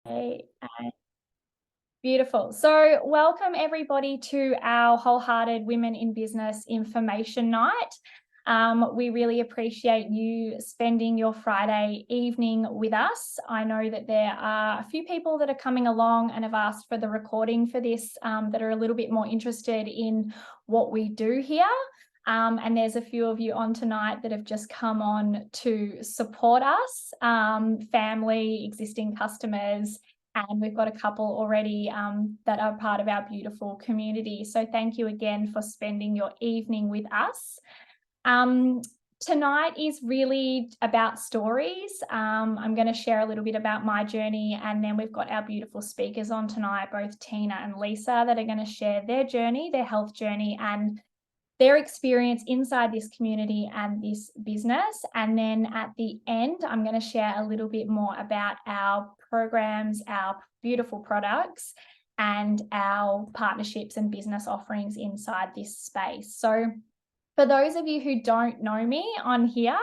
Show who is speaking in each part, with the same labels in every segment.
Speaker 1: Okay, beautiful. So welcome everybody to our Wholehearted Women in Business Information Night. We really appreciate you spending your Friday evening with us. I know that there are a few people that are coming along and have asked for the recording for this that are a little bit more interested in what we do here. And there's a few of you on tonight that have just come on to support us, family, existing customers, and we've got a couple already that are part of our beautiful community. So thank you again for spending your evening with us. Tonight is really about stories. I'm going to share a little bit about my journey, and then we've got our beautiful speakers on tonight, both Tina and Lisa, that are going to share their journey, their health journey, and their experience inside this community and this business. And then at the end, I'm going to share a little bit more about our programs, our beautiful products, and our partnerships and business offerings inside this space. So for those of you who don't know me on here,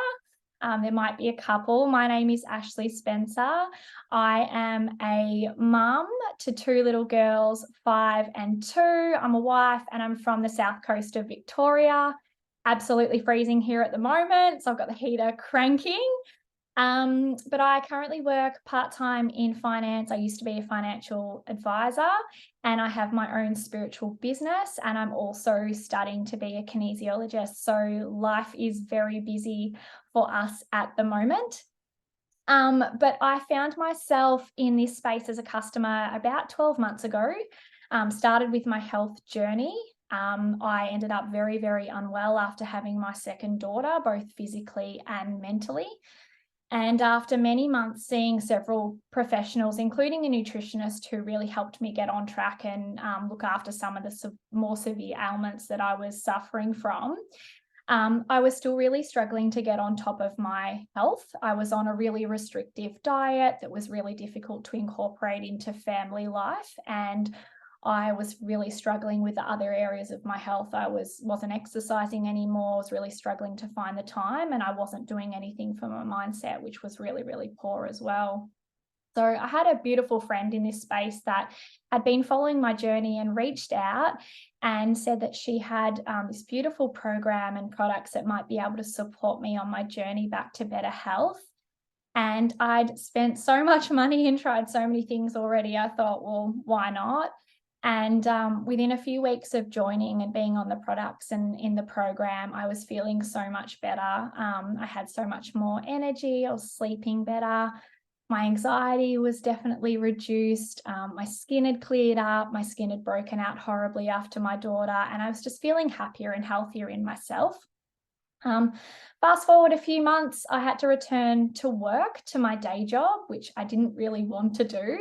Speaker 1: there might be a couple. My name is Ashley Spencer. I am a mum to two little girls, 5 and 2. I'm a wife and I'm from the south coast of Victoria. Absolutely freezing here at the moment, so I've got the heater cranking. But I currently work part-time in finance. I used to be a financial advisor, and I have my own spiritual business, and I'm also studying to be a kinesiologist. So life is very busy for us at the moment. But I found myself in this space as a customer about 12 months ago. Started with my health journey. I ended up very, very unwell after having my second daughter, both physically and mentally. And after many months seeing several professionals, including a nutritionist who really helped me get on track and look after some of the more severe ailments that I was suffering from, I was still really struggling to get on top of my health. I was on a really restrictive diet that was really difficult to incorporate into family life, and I was really struggling with the other areas of my health. I wasn't exercising anymore, was really struggling to find the time, and I wasn't doing anything for my mindset, which was really, really poor as well. So I had a beautiful friend in this space that had been following my journey and reached out and said that she had this beautiful program and products that might be able to support me on my journey back to better health. And I'd spent so much money and tried so many things already. I thought, well, why not? And within a few weeks of joining and being on the products and in the program, I was feeling so much better. I had so much more energy. I was sleeping better. My anxiety was definitely reduced. My skin had cleared up. My skin had broken out horribly after my daughter, and I was just feeling happier and healthier in myself. Fast forward a few months, I had to return to work, to my day job, which I didn't really want to do.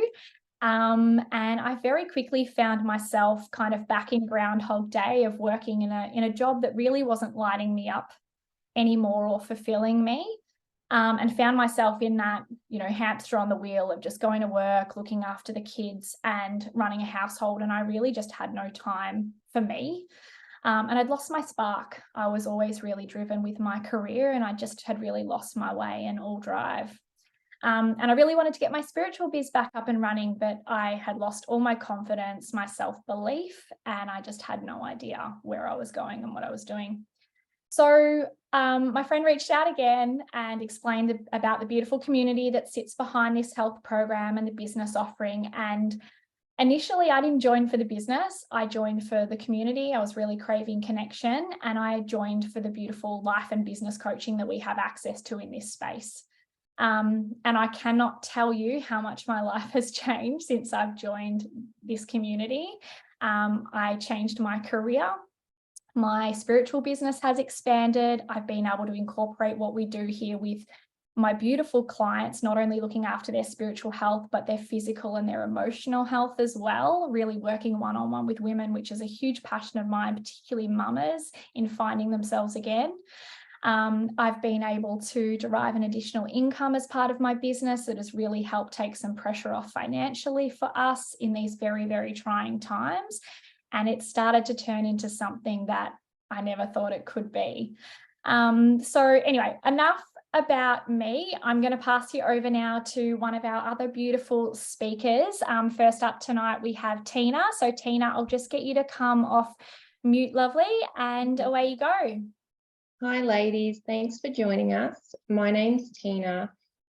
Speaker 1: And I very quickly found myself kind of back in Groundhog Day of working in a job that really wasn't lighting me up anymore or fulfilling me. And found myself in that, hamster on the wheel of just going to work, looking after the kids and running a household. And I really just had no time for me. And I'd lost my spark. I was always really driven with my career, and I just had really lost my way and all drive. And I really wanted to get my spiritual biz back up and running, but I had lost all my confidence, my self-belief, and I just had no idea where I was going and what I was doing. So my friend reached out again and explained about the beautiful community that sits behind this health program and the business offering. And initially, I didn't join for the business. I joined for the community. I was really craving connection, and I joined for the beautiful life and business coaching that we have access to in this space. And I cannot tell you how much my life has changed since I've joined this community. I changed my career. My spiritual business has expanded. I've been able to incorporate what we do here with my beautiful clients, not only looking after their spiritual health, but their physical and their emotional health as well, really working one-on-one with women, which is a huge passion of mine, particularly mamas in finding themselves again. I've been able to derive an additional income as part of my business that has really helped take some pressure off financially for us in these very, very trying times. And it started to turn into something that I never thought it could be. So anyway, enough about me. I'm going to pass you over now to one of our other beautiful speakers. First up tonight, we have Tina. So Tina, I'll just get you to come off mute, lovely, and away you go.
Speaker 2: Hi ladies, thanks for joining us. My name's Tina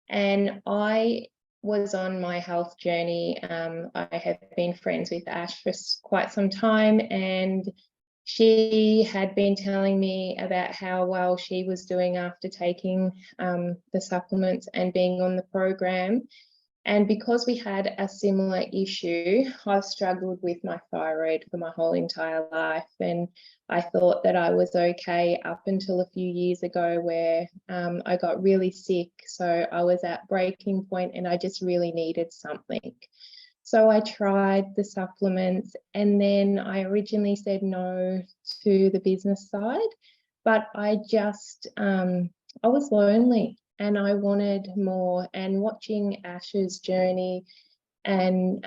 Speaker 2: and I was on my health journey. I have been friends with Ash for quite some time, and she had been telling me about how well she was doing after taking the supplements and being on the program. And because we had a similar issue, I've struggled with my thyroid for my whole entire life. And I thought that I was okay up until a few years ago where I got really sick. So I was at breaking point and I just really needed something. So I tried the supplements, and then I originally said no to the business side, but I just, I was lonely and I wanted more. And watching Ash's journey and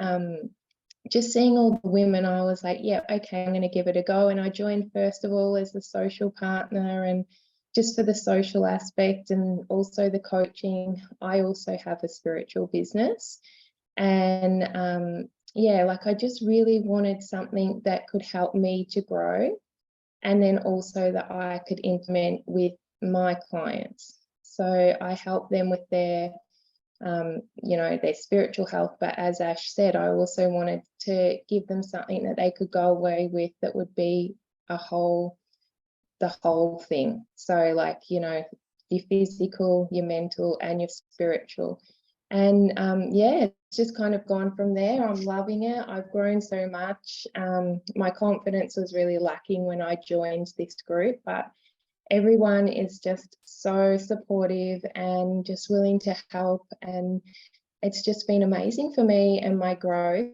Speaker 2: just seeing all the women, I was like, yeah, okay, I'm going to give it a go. And I joined first of all as the social partner, and just for the social aspect and also the coaching. I also have a spiritual business. And yeah, like I just really wanted something that could help me to grow, and then also that I could implement with my clients. So I help them with their, their spiritual health. But as Ash said, I also wanted to give them something that they could go away with that would be the whole thing. So like, your physical, your mental, and your spiritual. And yeah, it's just kind of gone from there. I'm loving it. I've grown so much. My confidence was really lacking when I joined this group, but everyone is just so supportive and just willing to help, and it's just been amazing for me and my growth.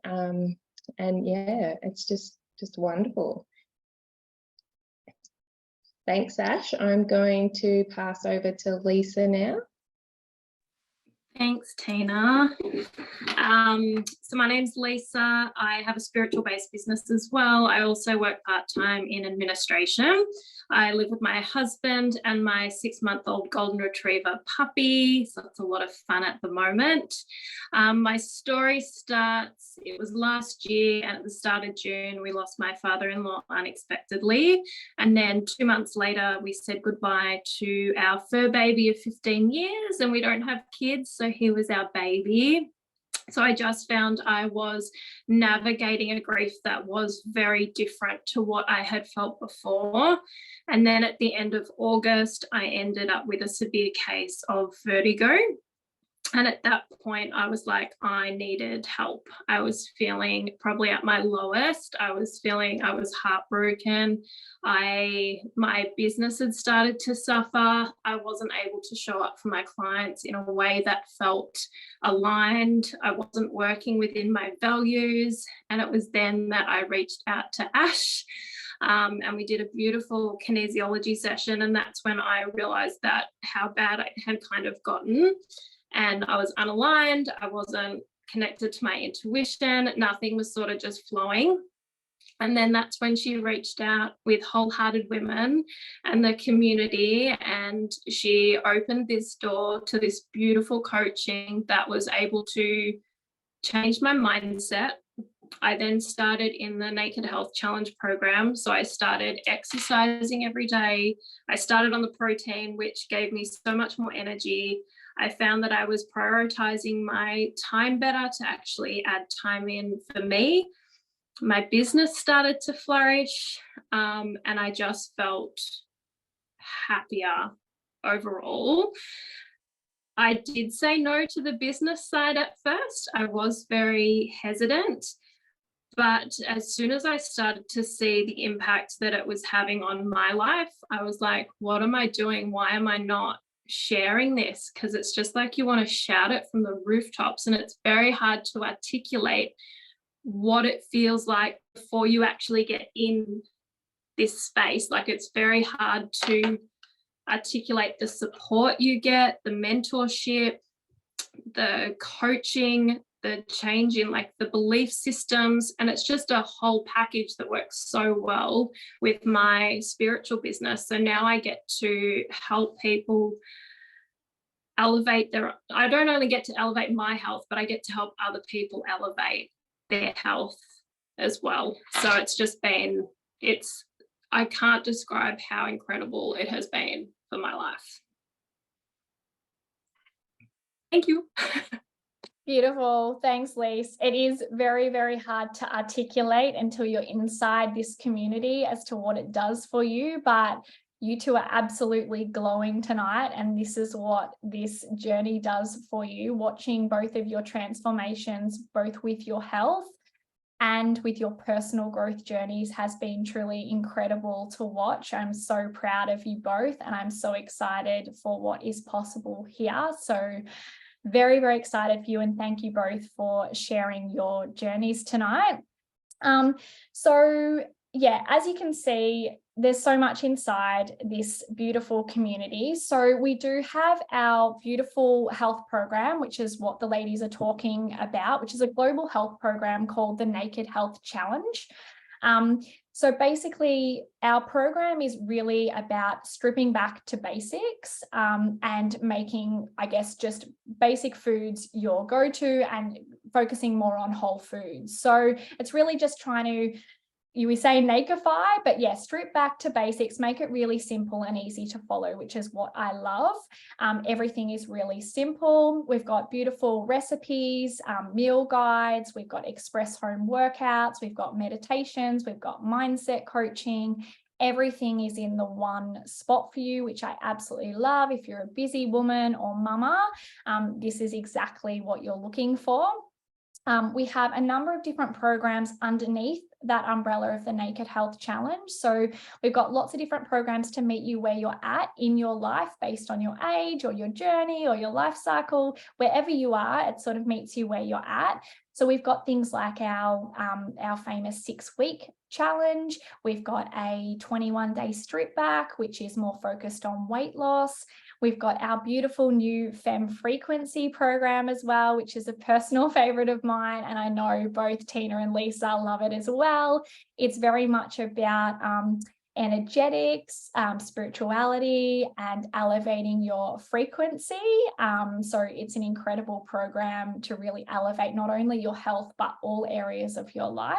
Speaker 2: And yeah, it's just wonderful. Thanks, Ash. I'm going to pass over to Lisa now.
Speaker 3: Thanks, Tina. So my name's Lisa. I have a spiritual-based business as well. I also work part-time in administration. I live with my husband and my 6-month-old golden retriever puppy, so it's a lot of fun at the moment. My story starts, it was last year, and at the start of June, we lost my father-in-law unexpectedly. And then 2 months later, we said goodbye to our fur baby of 15 years, and we don't have kids, so he was our baby. So I just found I was navigating a grief that was very different to what I had felt before. And then at the end of August, I ended up with a severe case of vertigo. And at that point, I was like, I needed help. I was feeling probably at my lowest. I was heartbroken. My business had started to suffer. I wasn't able to show up for my clients in a way that felt aligned. I wasn't working within my values. And it was then that I reached out to Ash. And we did a beautiful kinesiology session. And that's when I realized that how bad it had kind of gotten. And I was unaligned. I wasn't connected to my intuition. Nothing was sort of just flowing. And then that's when she reached out with Wholehearted Women and the community, and she opened this door to this beautiful coaching that was able to change my mindset. I then started in the Naked Health Challenge program. So I started exercising every day. I started on the protein, which gave me so much more energy. I found that I was prioritizing my time better to actually add time in for me. My business started to flourish, and I just felt happier overall. I did say no to the business side at first. I was very hesitant, but as soon as I started to see the impact that it was having on my life, I was like, what am I doing? Why am I not sharing this? Because it's just like you want to shout it from the rooftops, and it's very hard to articulate what it feels like before you actually get in this space. Like, it's very hard to articulate the support you get, the mentorship, the coaching, the change in like the belief systems, and it's just a whole package that works so well with my spiritual business. So now I get to help people elevate I don't only get to elevate my health, but I get to help other people elevate their health as well. So it's just been, I can't describe how incredible it has been for my life. Thank you.
Speaker 1: Beautiful. Thanks, Lise. It is very, very hard to articulate until you're inside this community as to what it does for you, but you two are absolutely glowing tonight, and this is what this journey does for you, watching both of your transformations, both with your health and with your personal growth journeys, has been truly incredible to watch. I'm so proud of you both, and I'm so excited for what is possible here. So very, very excited for you, and thank you both for sharing your journeys tonight. So yeah, as you can see, there's so much inside this beautiful community. So we do have our beautiful health program, which is what the ladies are talking about, which is a global health program called the Naked Health Challenge. So basically, our program is really about stripping back to basics and making, I guess, just basic foods your go-to and focusing more on whole foods. So it's really just trying to, we say nakedify, but yeah, strip back to basics, make it really simple and easy to follow, which is what I love. Everything is really simple. We've got beautiful recipes, meal guides, we've got express home workouts, we've got meditations, we've got mindset coaching. Everything is in the one spot for you, which I absolutely love. If you're a busy woman or mama, this is exactly what you're looking for. We have a number of different programs underneath that umbrella of the Naked Health Challenge. So we've got lots of different programs to meet you where you're at in your life based on your age or your journey or your life cycle. Wherever you are, it sort of meets you where you're at. So we've got things like our famous 6-week challenge. We've got a 21-day strip back, which is more focused on weight loss. We've got our beautiful new Femme Frequency program as well, which is a personal favorite of mine. And I know both Tina and Lisa love it as well. It's very much about energetics, spirituality, and elevating your frequency. So it's an incredible program to really elevate not only your health, but all areas of your life.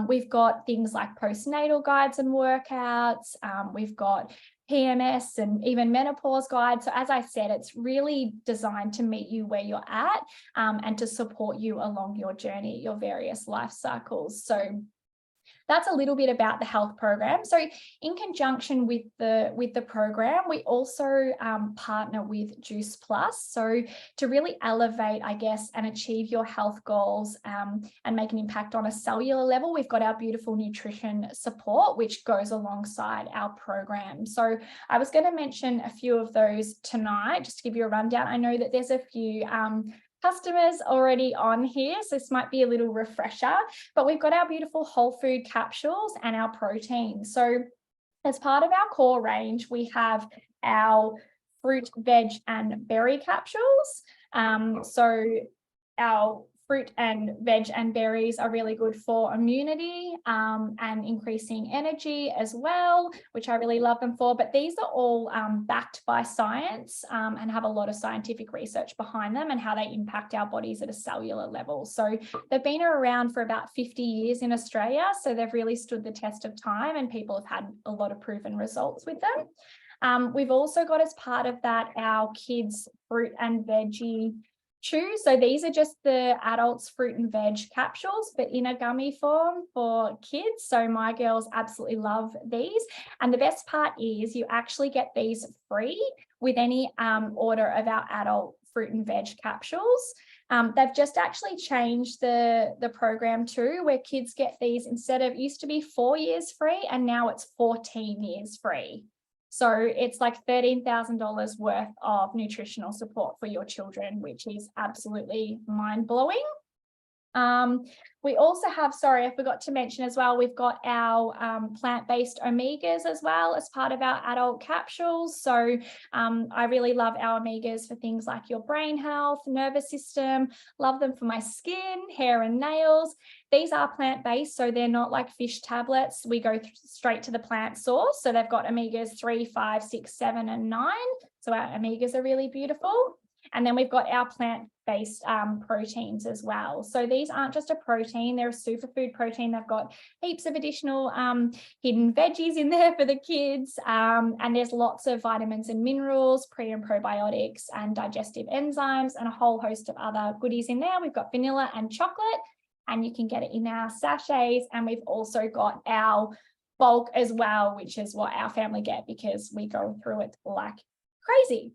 Speaker 1: We've got things like postnatal guides and workouts. We've got PMS and even menopause guides. So as I said, it's really designed to meet you where you're at and to support you along your journey, your various life cycles. So that's a little bit about the health program. So in conjunction with the program, we also partner with Juice Plus. So to really elevate, I guess, and achieve your health goals and make an impact on a cellular level, we've got our beautiful nutrition support, which goes alongside our program. So I was going to mention a few of those tonight, just to give you a rundown. I know that there's a few customers already on here, so this might be a little refresher, but we've got our beautiful whole food capsules and our protein. So as part of our core range, we have our fruit, veg, and berry capsules. So our fruit and veg and berries are really good for immunity and increasing energy as well, which I really love them for. But these are all backed by science and have a lot of scientific research behind them and how they impact our bodies at a cellular level. So they've been around for about 50 years in Australia. So they've really stood the test of time and people have had a lot of proven results with them. We've also got, as part of that, our kids fruit and veggie chew. So these are just the adults fruit and veg capsules, but in a gummy form for kids. So my girls absolutely love these. And the best part is you actually get these free with any order of our adult fruit and veg capsules. They've just actually changed the program too, where kids get these instead of, it used to be 4 years free, and now it's 14 years free. So it's like $13,000 worth of nutritional support for your children, which is absolutely mind-blowing. We also have, sorry, I forgot to mention as well, we've got our plant-based omegas as well as part of our adult capsules. So I really love our omegas for things like your brain health, nervous system, love them for my skin, hair and nails. These are plant-based, so they're not like fish tablets. We go straight to the plant source. So they've got omegas 3, 5, 6, 7, and 9. So our omegas are really beautiful. And then we've got our plant-based proteins as well. So these aren't just a protein, they're a superfood protein. They've got heaps of additional hidden veggies in there for the kids. And there's lots of vitamins and minerals, pre and probiotics and digestive enzymes and a whole host of other goodies in there. We've got vanilla and chocolate, and you can get it in our sachets. And we've also got our bulk as well, which is what our family get because we go through it like crazy.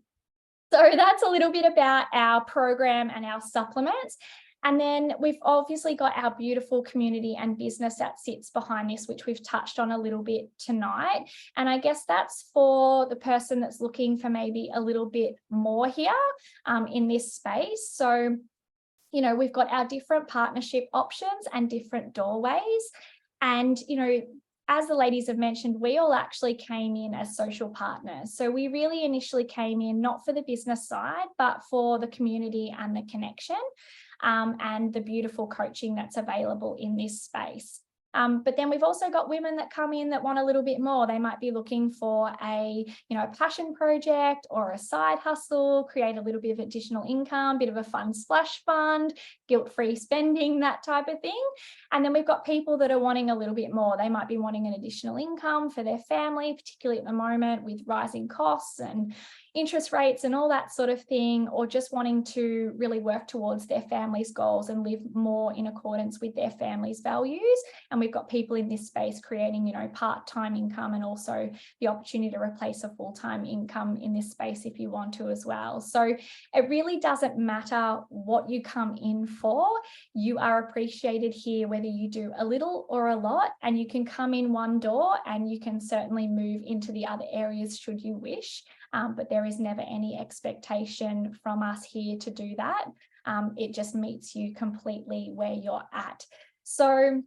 Speaker 1: So that's a little bit about our program and our supplements. And then we've obviously got our beautiful community and business that sits behind this, which we've touched on a little bit tonight. And I guess that's for the person that's looking for maybe a little bit more here in this space. So, you know, we've got our different partnership options and different doorways. And, you know, as the ladies have mentioned, we all actually came in as social partners. So we really initially came in not for the business side, but for the community and the connection and the beautiful coaching that's available in this space. But then we've also got women that come in that want a little bit more. They might be looking for a passion project or a side hustle, create a little bit of additional income, bit of a fun splash fund, guilt-free spending, that type of thing. And then we've got people that are wanting a little bit more. They might be wanting an additional income for their family, particularly at the moment with rising costs and interest rates and all that sort of thing, or just wanting to really work towards their family's goals and live more in accordance with their family's values. And we've got people in this space creating, part-time income and also the opportunity to replace a full-time income in this space if you want to as well. So it really doesn't matter what you come in for. You are appreciated here, whether you do a little or a lot, and you can come in one door and you can certainly move into the other areas should you wish. But there is never any expectation from us here to do that. It just meets you completely where you're at. So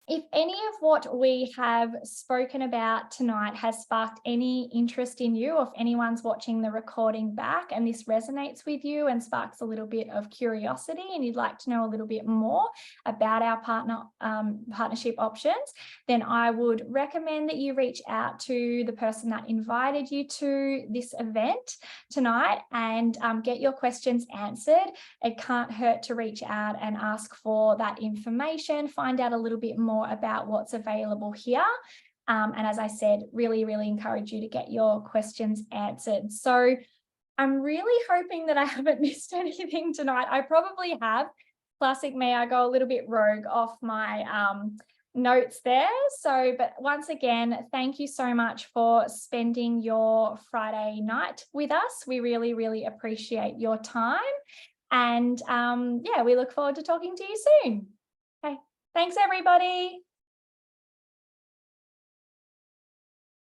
Speaker 1: if any of what we have spoken about tonight has sparked any interest in you, or if anyone's watching the recording back and this resonates with you and sparks a little bit of curiosity and you'd like to know a little bit more about our partnership options, then I would recommend that you reach out to the person that invited you to this event tonight and get your questions answered. It can't hurt to reach out and ask for that information, find out a little bit more about what's available here. And as I said, really, really encourage you to get your questions answered. So I'm really hoping that I haven't missed anything tonight. I probably have. Classic me, I go a little bit rogue off my notes there. So, but once again, thank you so much for spending your Friday night with us. We really, really appreciate your time. And we look forward to talking to you soon. Okay, thanks everybody.